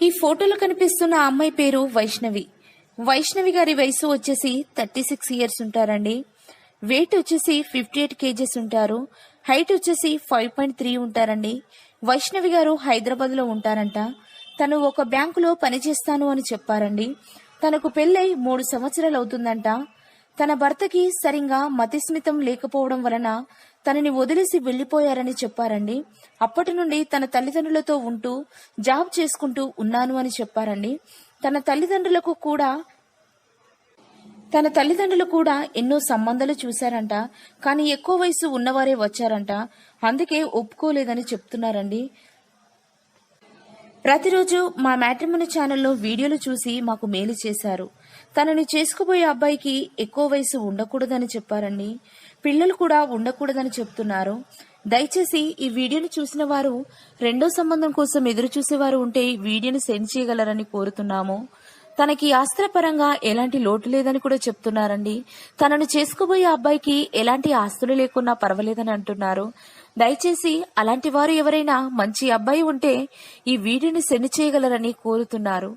ఈ ఫోటోలో కనిపిస్తున్న అమ్మాయి పేరు వైష్ణవి. వైష్ణవి గారి వయసు వచ్చేసి 36 ఇయర్స్ ఉంటారండి. వెయిట్ వచ్చేసి 58 కేజెస్ ఉంటారు. హైట్ వచ్చేసి 5.3 ఉంటారండి. వైష్ణవి గారు హైదరాబాద్ లో ఉంటారంట. తను ఒక బ్యాంకులో పనిచేస్తాను అని చెప్పారండి. తనకు పెళ్ళై 3 సంవత్సరాలు అవుతుందంట. తన భర్తకి సరిగా మతిస్మితం లేకపోవడం వలన తనని వదిలేసి వెళ్లిపోయారని చెప్పారండి. అప్పటి నుండి తన తల్లిదండ్రులతో ఉంటూ జాబ్ చేసుకుంటూ ఉన్నాను అని చెప్పారండి. తన తల్లిదండ్రులు కూడా ఎన్నో సంబంధాలు చూశారంట. కానీ ఎక్కువ వయసు ఉన్నవారే వచ్చారంట. అందుకే ఒప్పుకోలేదని చెప్తున్నారండి. ప్రతిరోజు మా మ్యాట్రిమోనీ ఛానల్లో వీడియోలు చూసి మాకు మేలు చేశారు. తనని చేసుకుపోయే అబ్బాయికి ఎక్కువ వయసు ఉండకూడదని చెప్పారండి. పిల్లలు కూడా ఉండకూడదని చెప్తున్నారు. దయచేసి ఈ వీడియోని చూసిన వారు రెండో సంబంధం కోసం ఎదురు చూసేవారు ఉంటే వీడియోని సెండ్ చేయగలరని కోరుతున్నాము. తనకి ఆస్తిపరంగా ఎలాంటి లోటు లేదని కూడా చెప్తున్నారండి. తనను చేసుకుపోయే అబ్బాయికి ఎలాంటి ఆస్తులు లేకున్నా పర్వాలేదని అంటున్నారు. దయచేసి అలాంటి వారు ఎవరైనా మంచి అబ్బాయి ఉంటే ఈ వీడియోని సెండ్ చేయగలరని కోరుతున్నారు.